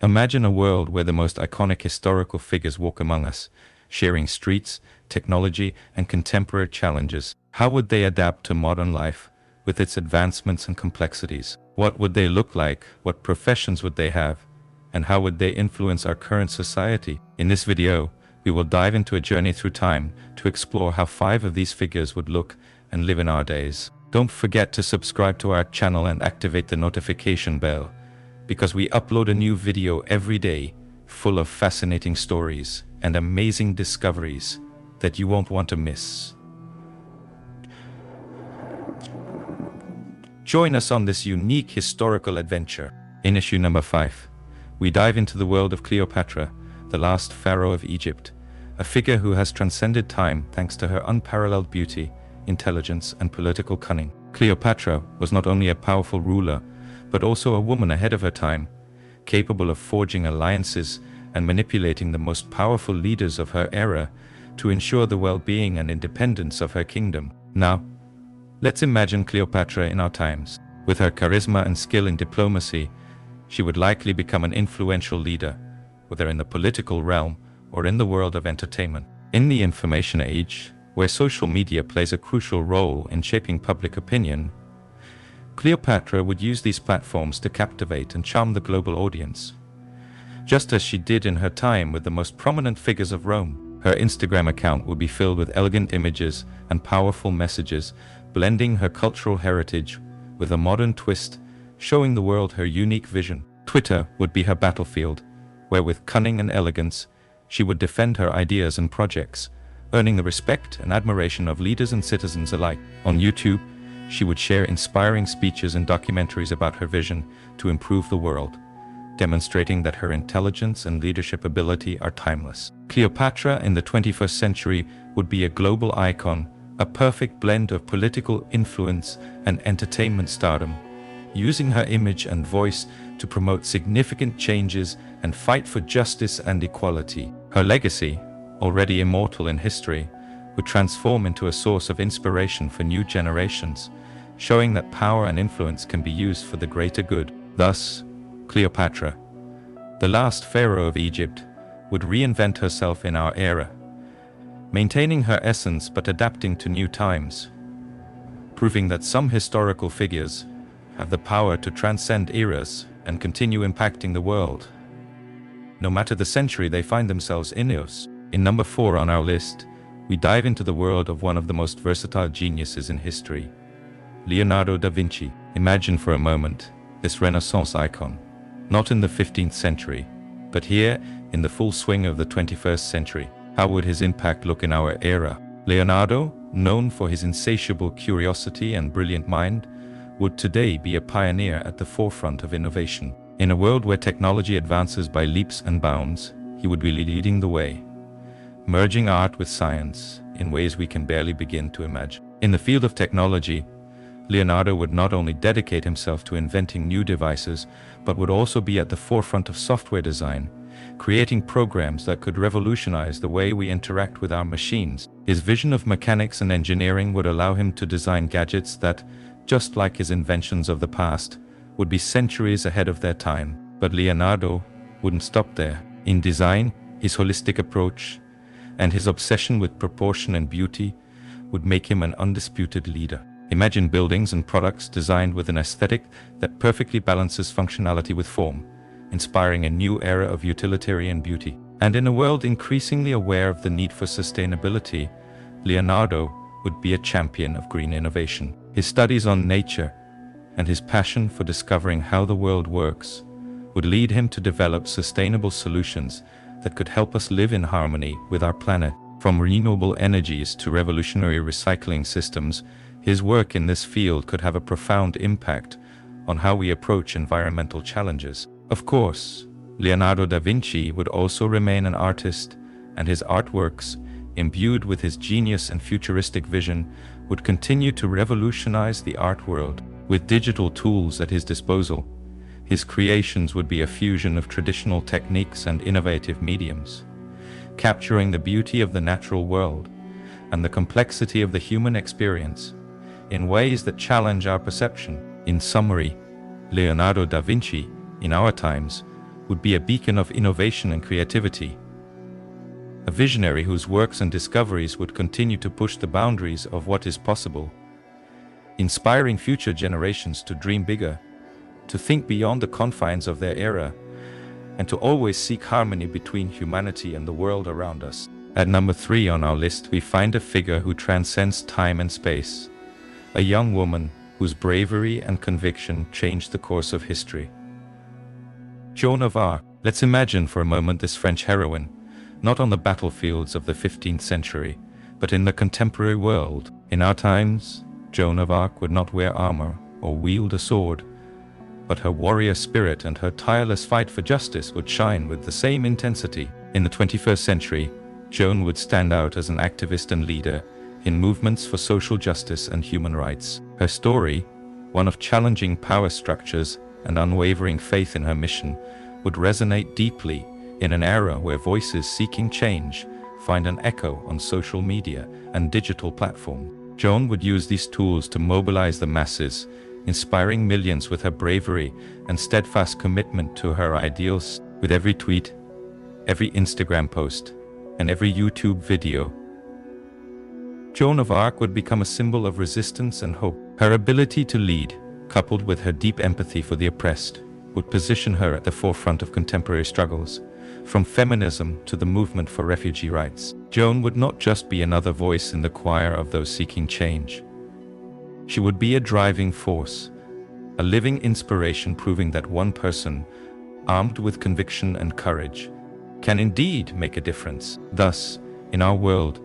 Imagine a world where the most iconic historical figures walk among us, sharing streets, technology, and contemporary challenges. How would they adapt to modern life, with its advancements and complexities? What would they look like? What professions would they have? And how would they influence our current society? In this video, we will dive into a journey through time to explore how 5 of these figures would look and live in our days. Don't forget to subscribe to our channel and activate the notification bell, because we upload a new video every day, full of fascinating stories and amazing discoveries that you won't want to miss. Join us on this unique historical adventure. In issue number 5, we dive into the world of Cleopatra, the last pharaoh of Egypt, a figure who has transcended time thanks to her unparalleled beauty, intelligence, and political cunning. Cleopatra was not only a powerful ruler, but also a woman ahead of her time, capable of forging alliances and manipulating the most powerful leaders of her era to ensure the well-being and independence of her kingdom. Now, let's imagine Cleopatra in our times. With her charisma and skill in diplomacy, she would likely become an influential leader, whether in the political realm or in the world of entertainment. In the information age, where social media plays a crucial role in shaping public opinion, Cleopatra would use these platforms to captivate and charm the global audience, just as she did in her time with the most prominent figures of Rome. Her Instagram account would be filled with elegant images and powerful messages, blending her cultural heritage with a modern twist, showing the world her unique vision. Twitter would be her battlefield, where with cunning and elegance, she would defend her ideas and projects, earning the respect and admiration of leaders and citizens alike. On YouTube, she would share inspiring speeches and documentaries about her vision to improve the world, demonstrating that her intelligence and leadership ability are timeless. Cleopatra in the 21st century would be a global icon, a perfect blend of political influence and entertainment stardom, using her image and voice to promote significant changes and fight for justice and equality. Her legacy, already immortal in history, would transform into a source of inspiration for new generations, showing that power and influence can be used for the greater good. Thus, Cleopatra, the last pharaoh of Egypt, would reinvent herself in our era, maintaining her essence but adapting to new times, proving that some historical figures have the power to transcend eras and continue impacting the world, no matter the century they find themselves in. In number 4 on our list, we dive into the world of one of the most versatile geniuses in history, Leonardo da Vinci. Imagine for a moment this Renaissance icon, not in the 15th century, but here in the full swing of the 21st century. How would his impact look in our era? Leonardo, known for his insatiable curiosity and brilliant mind, would today be a pioneer at the forefront of innovation. In a world where technology advances by leaps and bounds, he would be leading the way, merging art with science in ways we can barely begin to imagine. In the field of technology, Leonardo would not only dedicate himself to inventing new devices, but would also be at the forefront of software design, creating programs that could revolutionize the way we interact with our machines. His vision of mechanics and engineering would allow him to design gadgets that, just like his inventions of the past, would be centuries ahead of their time. But Leonardo wouldn't stop there. In design, his holistic approach and his obsession with proportion and beauty would make him an undisputed leader. Imagine buildings and products designed with an aesthetic that perfectly balances functionality with form, inspiring a new era of utilitarian beauty. And in a world increasingly aware of the need for sustainability, Leonardo would be a champion of green innovation. His studies on nature and his passion for discovering how the world works would lead him to develop sustainable solutions that could help us live in harmony with our planet. From renewable energies to revolutionary recycling systems, his work in this field could have a profound impact on how we approach environmental challenges. Of course, Leonardo da Vinci would also remain an artist, and his artworks, imbued with his genius and futuristic vision, would continue to revolutionize the art world. With digital tools at his disposal, his creations would be a fusion of traditional techniques and innovative mediums, capturing the beauty of the natural world and the complexity of the human experience in ways that challenge our perception. In summary, Leonardo da Vinci, in our times, would be a beacon of innovation and creativity. A visionary whose works and discoveries would continue to push the boundaries of what is possible, inspiring future generations to dream bigger, to think beyond the confines of their era, and to always seek harmony between humanity and the world around us. At number 3 on our list, we find a figure who transcends time and space, a young woman whose bravery and conviction changed the course of history. Joan of Arc. Let's imagine for a moment this French heroine, not on the battlefields of the 15th century, but in the contemporary world. In our times, Joan of Arc would not wear armor or wield a sword, but her warrior spirit and her tireless fight for justice would shine with the same intensity. In the 21st century, Joan would stand out as an activist and leader in movements for social justice and human rights. Her story, one of challenging power structures and unwavering faith in her mission, would resonate deeply in an era where voices seeking change find an echo on social media and digital platforms. Joan would use these tools to mobilize the masses, inspiring millions with her bravery and steadfast commitment to her ideals. With every tweet, every Instagram post, and every YouTube video, Joan of Arc would become a symbol of resistance and hope. Her ability to lead, coupled with her deep empathy for the oppressed, would position her at the forefront of contemporary struggles, from feminism to the movement for refugee rights. Joan would not just be another voice in the choir of those seeking change. She would be a driving force, a living inspiration, proving that one person, armed with conviction and courage, can indeed make a difference. Thus, in our world,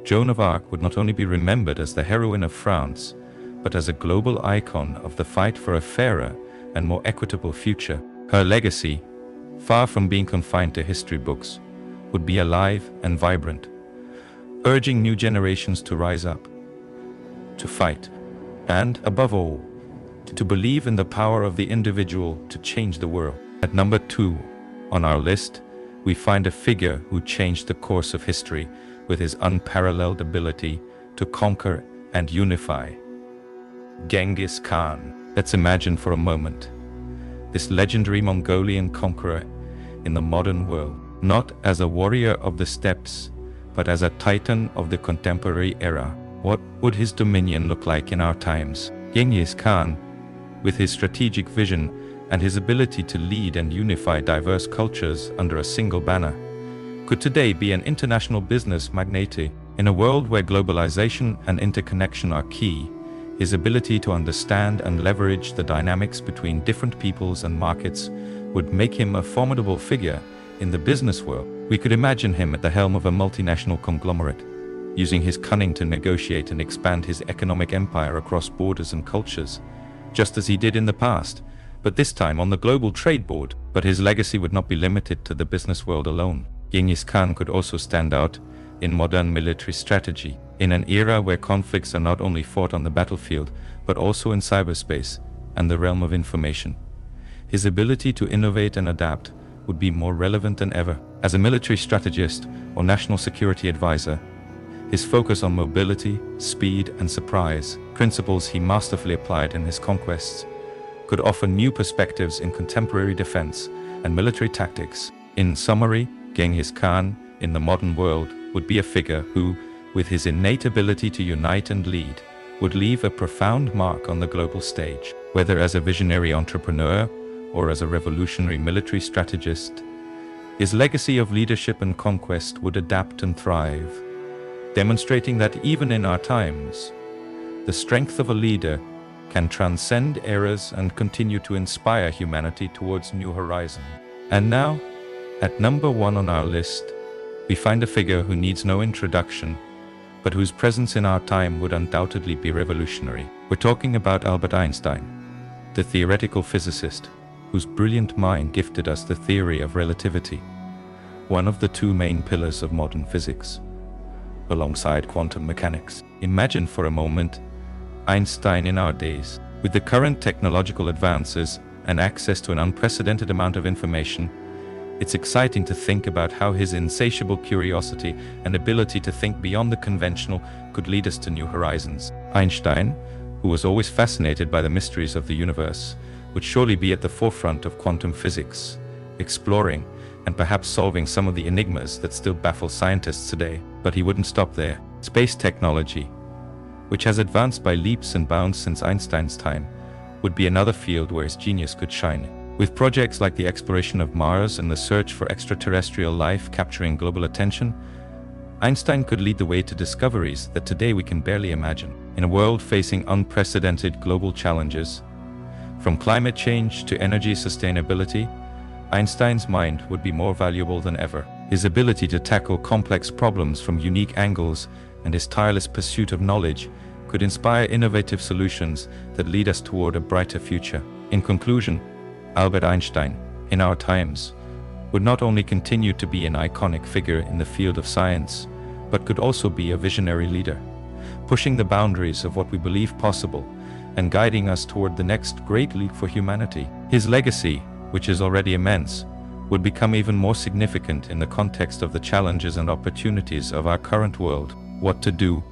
Joan of Arc would not only be remembered as the heroine of France, but as a global icon of the fight for a fairer and more equitable future. Her legacy, far from being confined to history books, would be alive and vibrant, urging new generations to rise up, to fight, and, above all, to believe in the power of the individual to change the world. At number 2 on our list, we find a figure who changed the course of history with his unparalleled ability to conquer and unify. Genghis Khan. Let's imagine for a moment this legendary Mongolian conqueror in the modern world, not as a warrior of the steppes, but as a titan of the contemporary era. What would his dominion look like in our times? Genghis Khan, with his strategic vision and his ability to lead and unify diverse cultures under a single banner, could today be an international business magnate. In a world where globalization and interconnection are key, his ability to understand and leverage the dynamics between different peoples and markets would make him a formidable figure in the business world. We could imagine him at the helm of a multinational conglomerate, using his cunning to negotiate and expand his economic empire across borders and cultures, just as he did in the past, but this time on the global trade board. But his legacy would not be limited to the business world alone. Genghis Khan could also stand out in modern military strategy. In an era where conflicts are not only fought on the battlefield, but also in cyberspace and the realm of information, his ability to innovate and adapt would be more relevant than ever. As a military strategist or national security advisor, his focus on mobility, speed, and surprise, principles he masterfully applied in his conquests, could offer new perspectives in contemporary defense and military tactics. In summary, Genghis Khan, in the modern world, would be a figure who, with his innate ability to unite and lead, would leave a profound mark on the global stage. Whether as a visionary entrepreneur or as a revolutionary military strategist, his legacy of leadership and conquest would adapt and thrive, demonstrating that even in our times, the strength of a leader can transcend eras and continue to inspire humanity towards new horizons. And now, at number 1 on our list, we find a figure who needs no introduction, but whose presence in our time would undoubtedly be revolutionary. We're talking about Albert Einstein, the theoretical physicist, whose brilliant mind gifted us the theory of relativity, one of the 2 main pillars of modern physics, alongside quantum mechanics. Imagine for a moment Einstein in our days. With the current technological advances and access to an unprecedented amount of information, it's exciting to think about how his insatiable curiosity and ability to think beyond the conventional could lead us to new horizons. Einstein, who was always fascinated by the mysteries of the universe, would surely be at the forefront of quantum physics exploring, and perhaps solving some of the enigmas that still baffle scientists today. But he wouldn't stop there. Space technology, which has advanced by leaps and bounds since Einstein's time, would be another field where his genius could shine. With projects like the exploration of Mars and the search for extraterrestrial life capturing global attention, Einstein could lead the way to discoveries that today we can barely imagine. In a world facing unprecedented global challenges, from climate change to energy sustainability, Einstein's mind would be more valuable than ever. His ability to tackle complex problems from unique angles and his tireless pursuit of knowledge could inspire innovative solutions that lead us toward a brighter future. In conclusion, Albert Einstein, in our times, would not only continue to be an iconic figure in the field of science, but could also be a visionary leader, pushing the boundaries of what we believe possible and guiding us toward the next great leap for humanity. His legacy, which is already immense, would become even more significant in the context of the challenges and opportunities of our current world. What to do?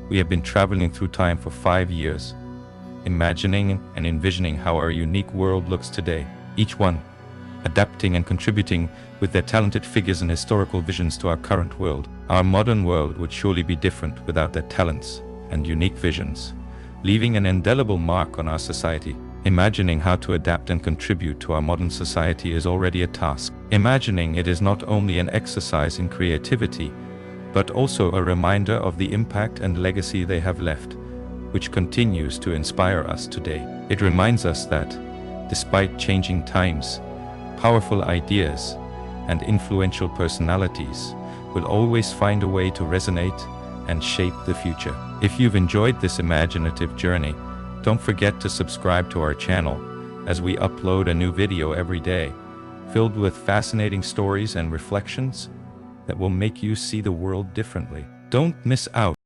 We have been traveling through time for 5 years, imagining and envisioning how our unique world looks today, each one adapting and contributing with their talented figures and historical visions to our current world. Our modern world would surely be different without their talents and unique visions, leaving an indelible mark on our society. Imagining how to adapt and contribute to our modern society is already a task. Imagining it is not only an exercise in creativity, but also a reminder of the impact and legacy they have left, which continues to inspire us today. It reminds us that, despite changing times, powerful ideas and influential personalities will always find a way to resonate and shape the future. If you've enjoyed this imaginative journey, don't forget to subscribe to our channel, as we upload a new video every day, filled with fascinating stories and reflections that will make you see the world differently. Don't miss out.